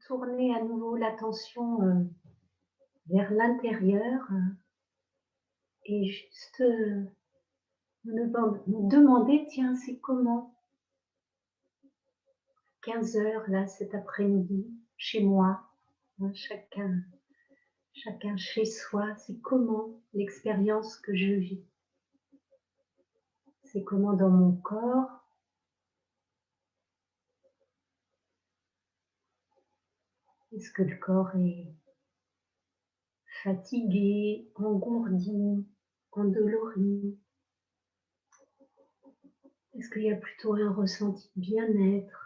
tourner à nouveau l'attention vers l'intérieur et juste nous demander, tiens, c'est comment 15 heures là cet après-midi, chez moi, hein, chacun chez soi, c'est comment l'expérience que je vis, c'est comment dans mon corps, est-ce que le corps est fatigué, engourdi, endolori, est-ce qu'il y a plutôt un ressenti de bien-être,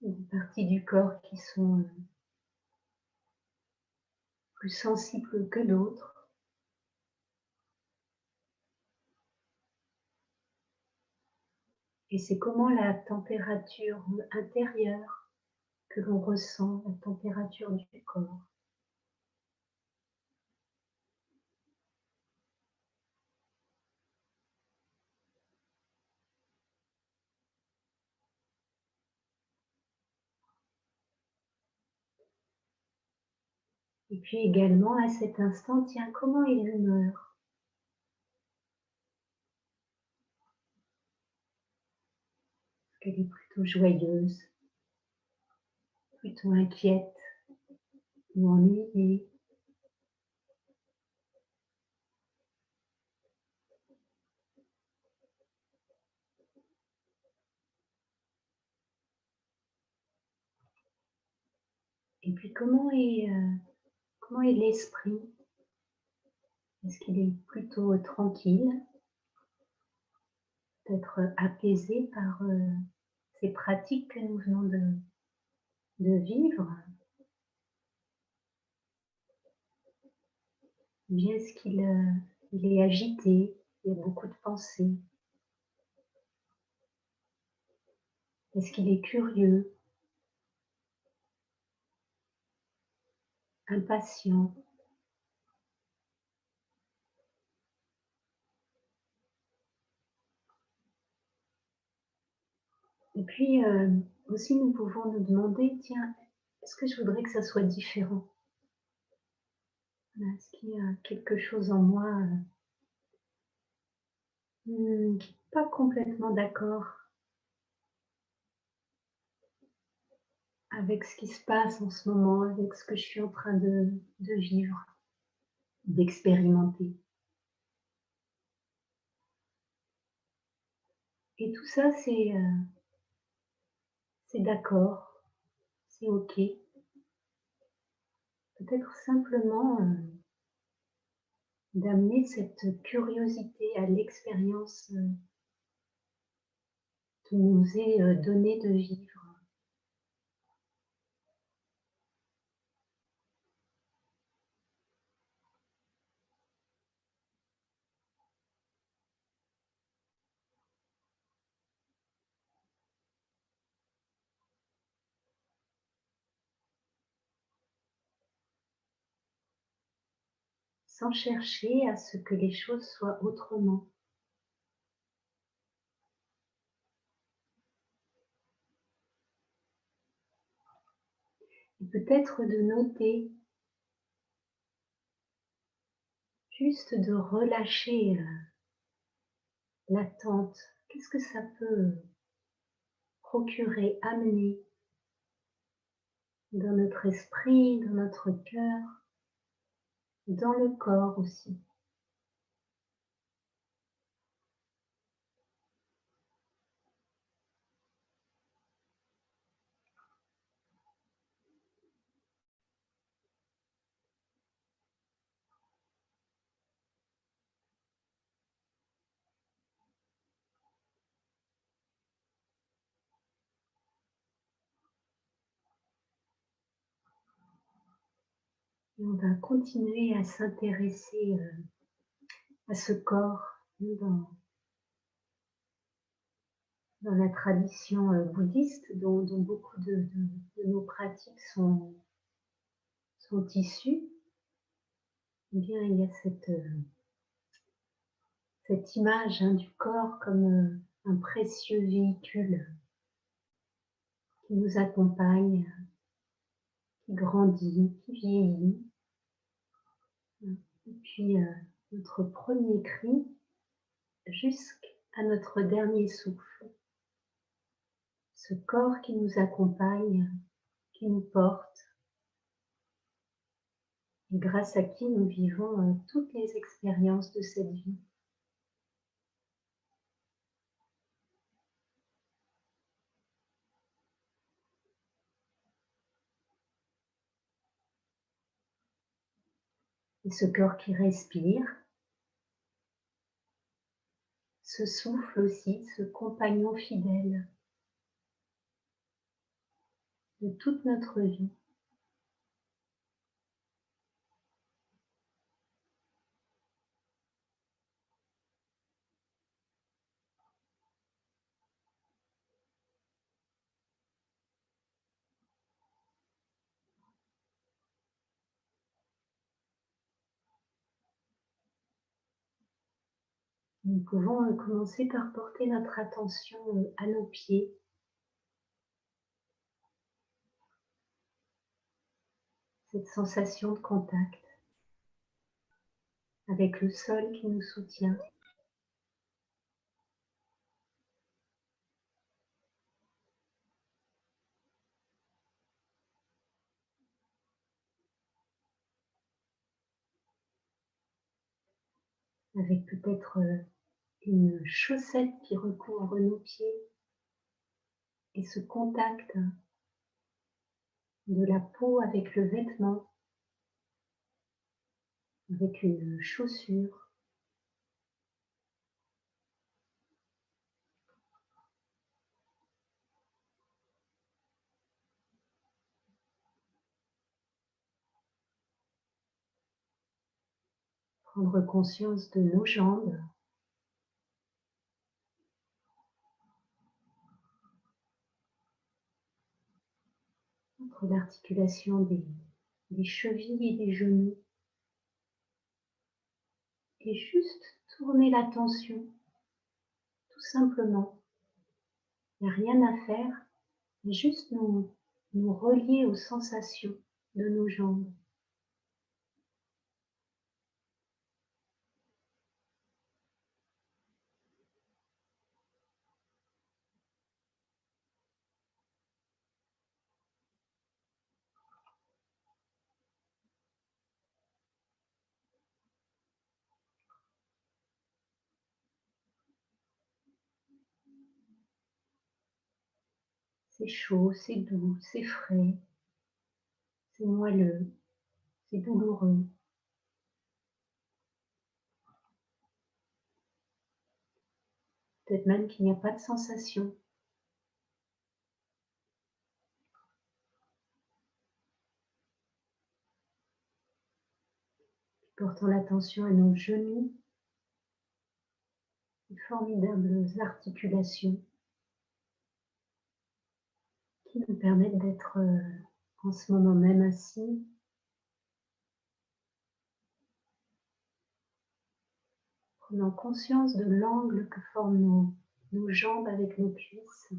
des parties du corps qui sont plus sensibles que d'autres. Et c'est comment la température intérieure que l'on ressent, la température du corps. Et puis également à cet instant, tiens, comment est l'humeur? Est-ce qu'elle est plutôt joyeuse, plutôt inquiète ou ennuyée? Et puis comment est l'esprit? Est-ce qu'il est plutôt tranquille, peut-être apaisé par ces pratiques que nous venons de vivre? Ou bien est-ce qu'il il est agité, il y a beaucoup de pensées? Est-ce qu'il est curieux, impatient? Et puis aussi nous pouvons nous demander, tiens, est-ce que je voudrais que ça soit différent? Voilà, est-ce qu'il y a quelque chose en moi qui n'est pas complètement d'accord avec ce qui se passe en ce moment, avec ce que je suis en train de vivre, d'expérimenter? Et tout ça, c'est d'accord, c'est OK. Peut-être simplement d'amener cette curiosité à l'expérience qui nous est donnée de vivre. Sans chercher à ce que les choses soient autrement. Et peut-être de noter, juste de relâcher l'attente. Qu'est-ce que ça peut procurer, amener dans notre esprit, dans notre cœur, dans le corps aussi. Et on va continuer à s'intéresser à ce corps dans la tradition bouddhiste dont beaucoup de nos pratiques sont issues. Eh bien, il y a cette image du corps comme un précieux véhicule qui nous accompagne, qui grandit, qui vieillit. Et puis notre premier cri jusqu'à notre dernier souffle. Ce corps qui nous accompagne, qui nous porte, et grâce à qui nous vivons toutes les expériences de cette vie. Et ce corps qui respire, ce souffle aussi, ce compagnon fidèle de toute notre vie. Nous pouvons commencer par porter notre attention à nos pieds. Cette sensation de contact avec le sol qui nous soutient. Avec peut-être une chaussette qui recouvre nos pieds et ce contact de la peau avec le vêtement, avec une chaussure. Prendre conscience de nos jambes, entre l'articulation des chevilles et des genoux. Et juste tourner l'attention, tout simplement. Il n'y a rien à faire, mais juste nous relier aux sensations de nos jambes. C'est chaud, c'est doux, c'est frais, c'est moelleux, c'est douloureux. Peut-être même qu'il n'y a pas de sensation. Portons l'attention à nos genoux, ces formidables articulations qui nous permettent d'être en ce moment même assis, prenant conscience de l'angle que forment nos jambes avec nos cuisses.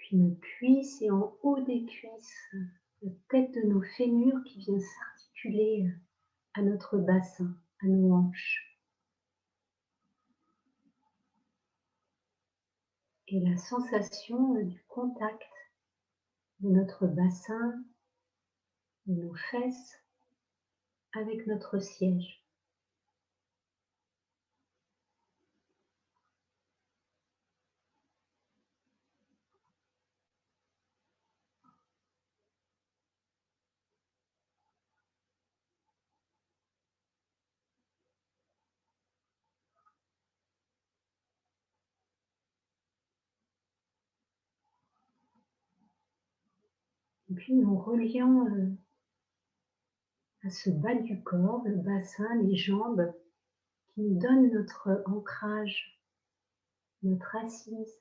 Puis nos cuisses et en haut des cuisses, la tête de nos fémurs qui vient s'articuler à notre bassin, à nos hanches. Et la sensation du contact de notre bassin, de nos fesses avec notre siège. Et puis nous relions à ce bas du corps, le bassin, les jambes, qui nous donnent notre ancrage, notre assise.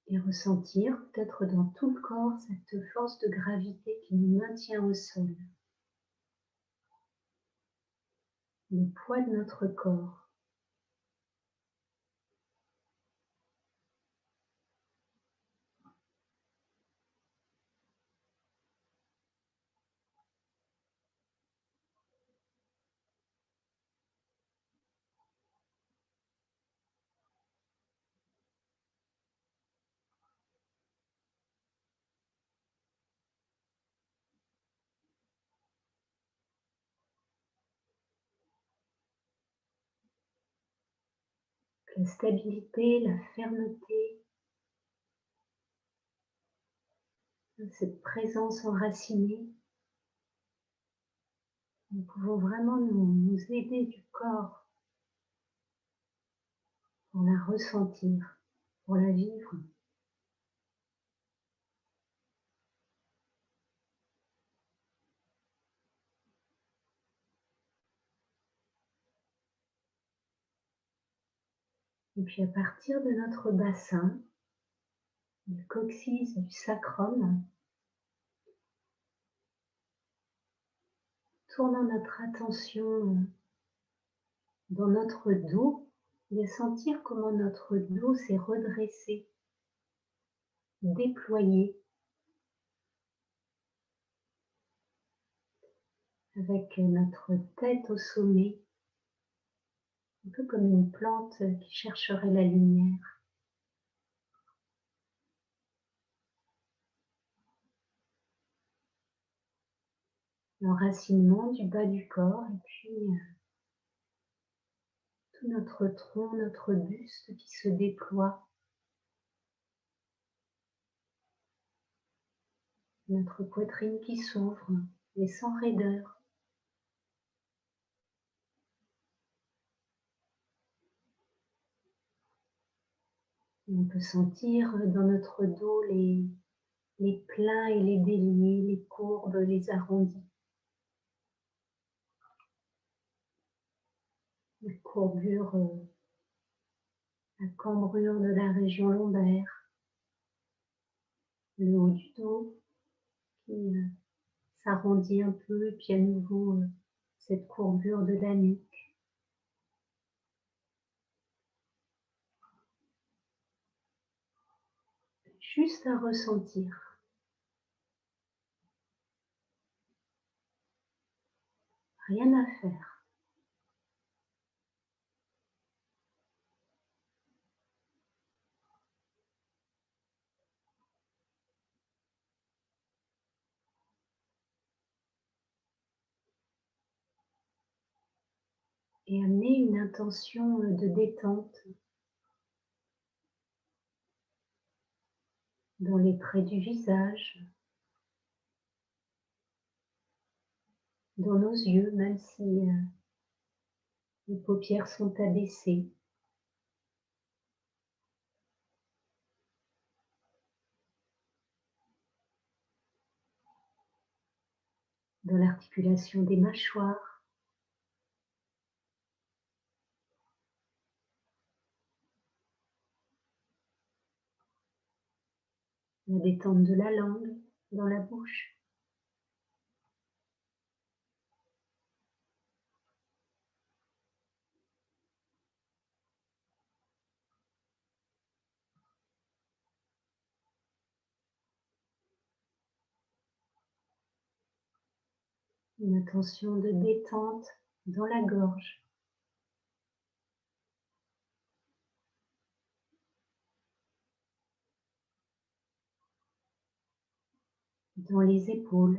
Et ressentir peut-être dans tout le corps cette force de gravité qui nous maintient au sol, le poids de notre corps. La stabilité, la fermeté, cette présence enracinée, nous pouvons vraiment nous aider du corps pour la ressentir, pour la vivre. Et puis à partir de notre bassin, du coccyx, du sacrum, tournant notre attention dans notre dos et sentir comment notre dos s'est redressé, déployé, avec notre tête au sommet, un peu comme une plante qui chercherait la lumière. L'enracinement du bas du corps et puis tout notre tronc, notre buste qui se déploie, notre poitrine qui s'ouvre, mais sans raideur. Et on peut sentir dans notre dos les pleins et les déliés, les courbes, les arrondis. La courbure, la cambrure de la région lombaire, le haut du dos qui s'arrondit un peu, et puis à nouveau cette courbure de la nuque. Juste à ressentir. Rien à faire. Et amener une intention de détente dans les traits du visage, dans nos yeux, même si les paupières sont abaissées. Dans l'articulation des mâchoires, la détente de la langue dans la bouche. Une intention de détente dans la gorge, dans les épaules,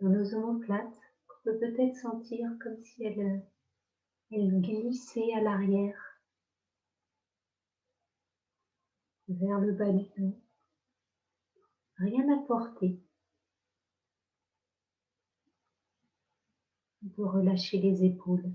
dans nos omoplates, qu'on peut peut-être sentir comme si elles glissaient à l'arrière, vers le bas du dos. Rien à porter. On peut relâcher les épaules.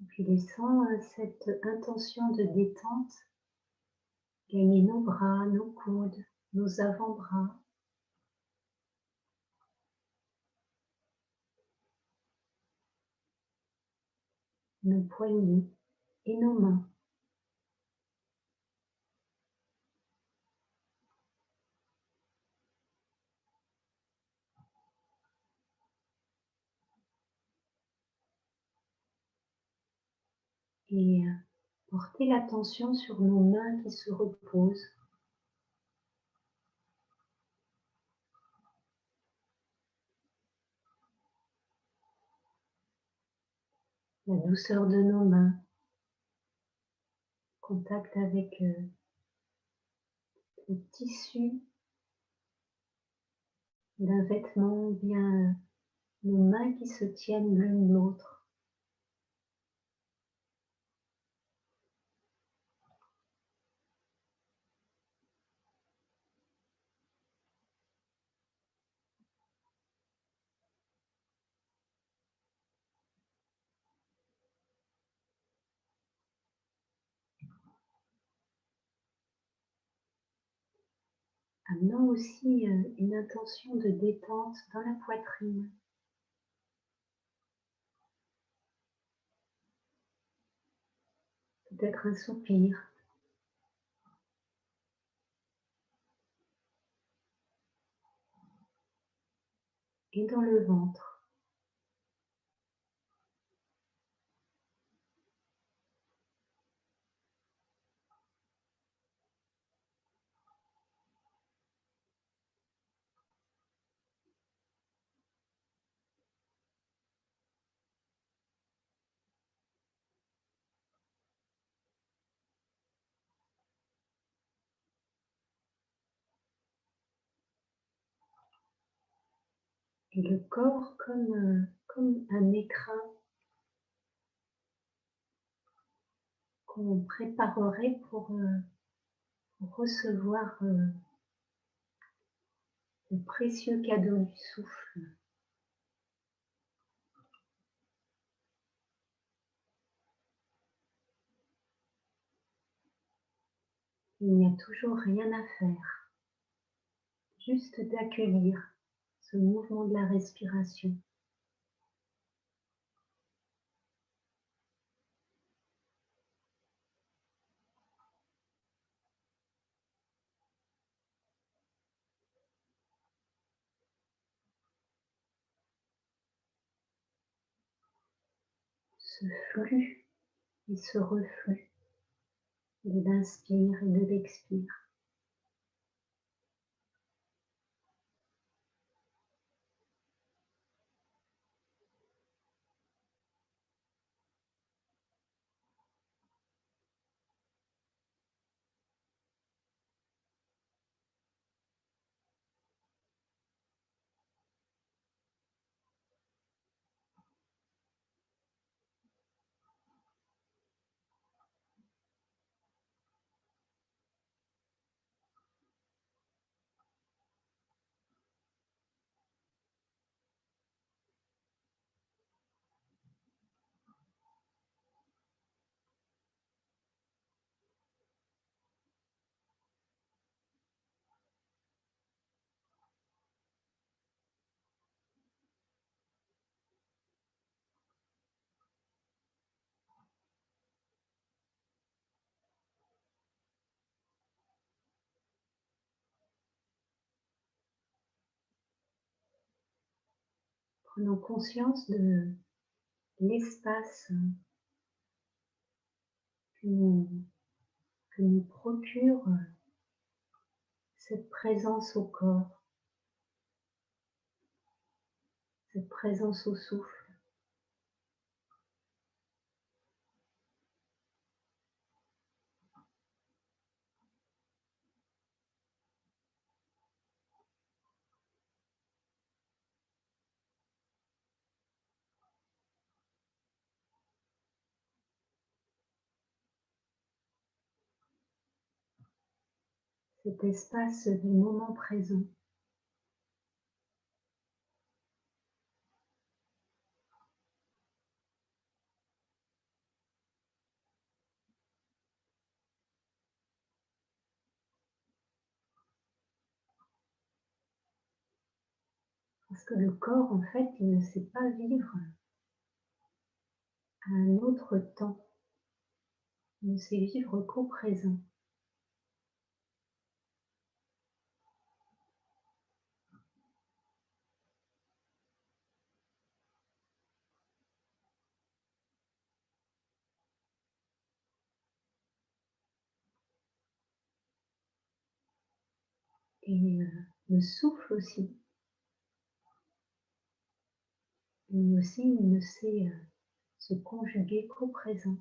Et puis laissant cette intention de détente gagner nos bras, nos coudes, nos avant-bras, nos poignets et nos mains. Et porter l'attention sur nos mains qui se reposent. La douceur de nos mains, contact avec le tissu d'un vêtement, ou bien nos mains qui se tiennent l'une l'autre. Amenant aussi une intention de détente dans la poitrine. Peut-être un soupir. Et dans le ventre. Et le corps comme un écrin qu'on préparerait pour recevoir le précieux cadeau du souffle. Il n'y a toujours rien à faire, juste d'accueillir ce mouvement de la respiration. Ce flux et ce reflux de l'inspire et de l'expire. Prenons conscience de l'espace que nous procure cette présence au corps. cette présence au souffle. Cet espace du moment présent. Parce que le corps, en fait, il ne sait pas vivre à un autre temps. Il ne sait vivre qu'au présent. Et le souffle aussi. Lui aussi, il ne sait se conjuguer qu'au présent.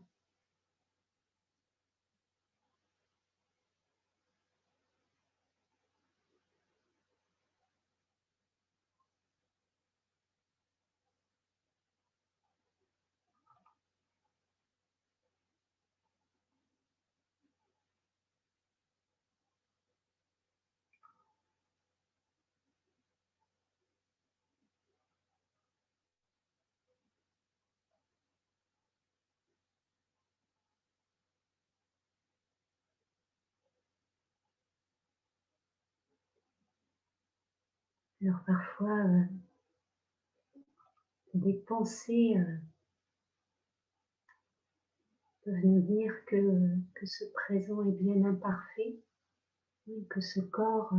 Alors parfois, des pensées peuvent nous dire que ce présent est bien imparfait, que ce corps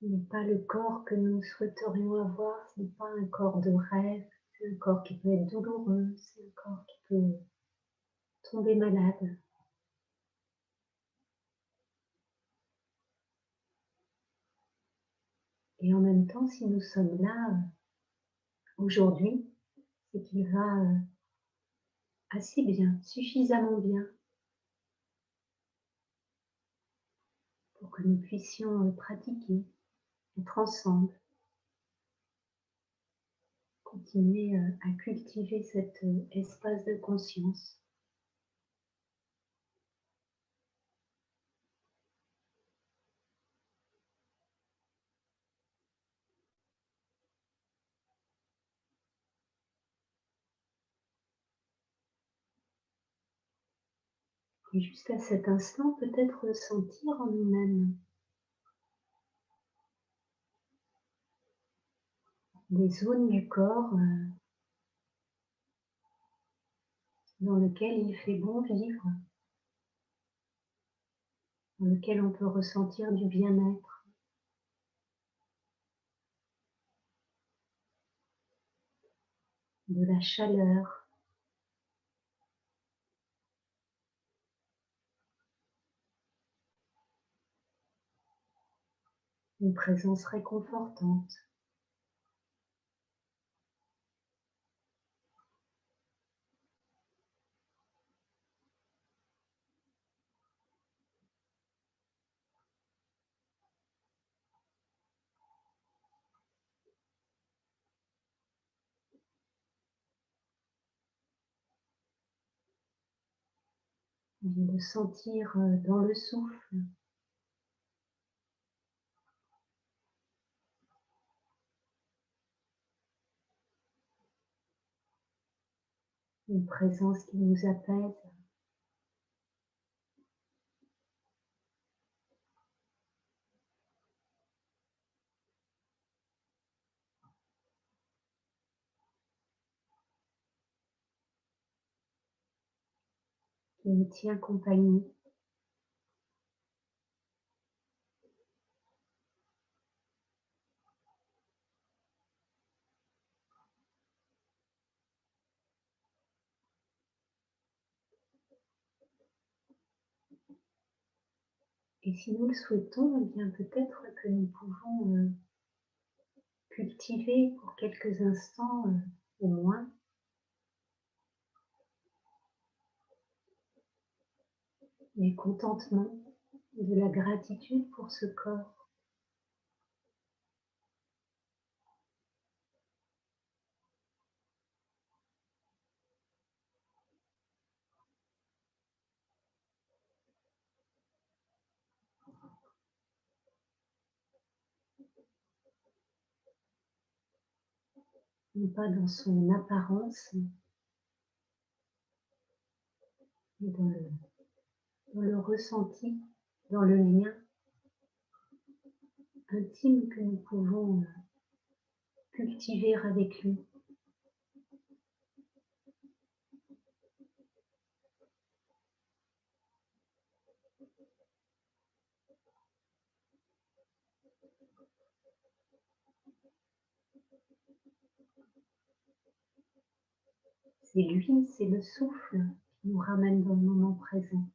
n'est pas le corps que nous souhaiterions avoir, ce n'est pas un corps de rêve, c'est un corps qui peut être douloureux, c'est un corps qui peut tomber malade. Et en même temps, si nous sommes là aujourd'hui, c'est qu'il va assez bien, suffisamment bien, pour que nous puissions pratiquer, être ensemble, continuer à cultiver cet espace de conscience. Et jusqu'à cet instant, peut-être ressentir en nous-mêmes des zones du corps dans lesquelles il fait bon vivre, dans lesquelles on peut ressentir du bien-être, de la chaleur, une présence réconfortante. De sentir dans le souffle une présence qui nous apaise, qui nous tient compagnie. Et si nous le souhaitons, eh bien peut-être que nous pouvons cultiver pour quelques instants au moins du contentement, de la gratitude pour ce corps. Non pas dans son apparence, mais dans le ressenti, dans le lien intime que nous pouvons cultiver avec lui. C'est lui, c'est le souffle qui nous ramène dans le moment présent.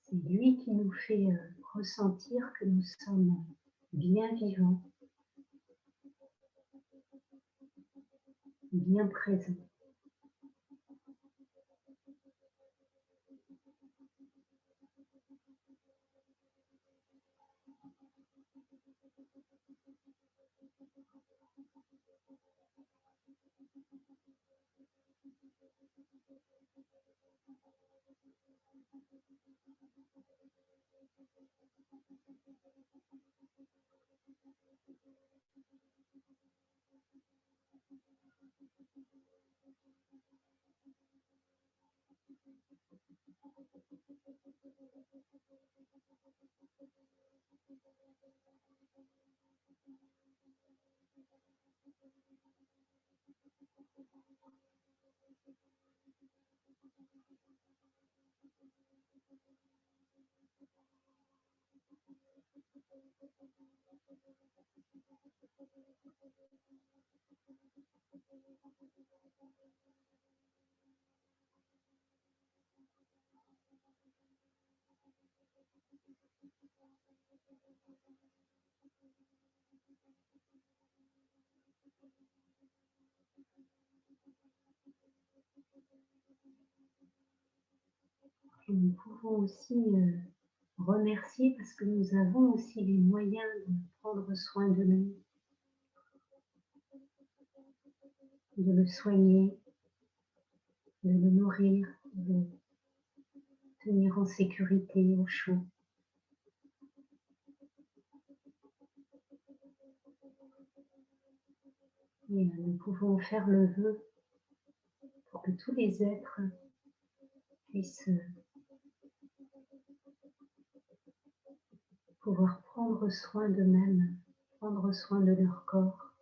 C'est lui qui nous fait ressentir que nous sommes bien vivants, bien présents. Et nous pouvons aussi remercier parce que nous avons aussi les moyens de prendre soin de nous, de le soigner, de le nourrir, de le tenir en sécurité, au chaud. Et nous pouvons faire le vœu pour que tous les êtres puissent pouvoir prendre soin d'eux-mêmes, prendre soin de leur corps.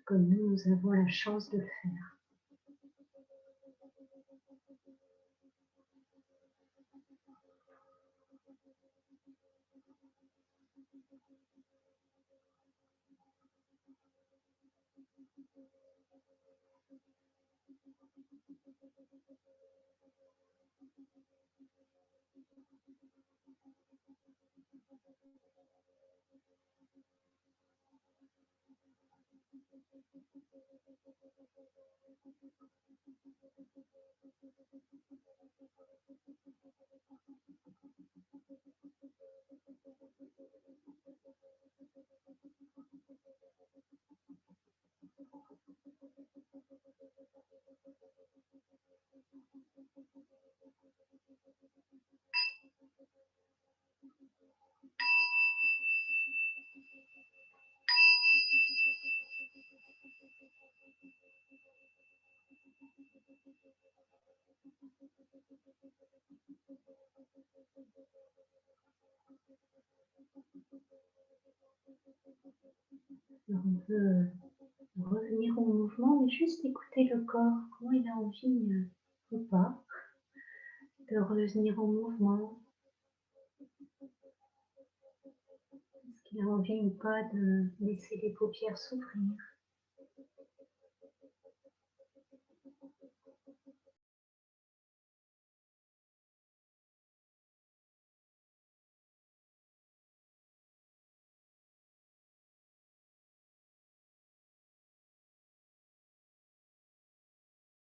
Comme nous avons la chance de le faire. Alors on peut revenir au mouvement, mais juste écouter le corps, comment il a envie ou pas de revenir au mouvement. Est-ce qu'il a envie ou pas de laisser les paupières s'ouvrir?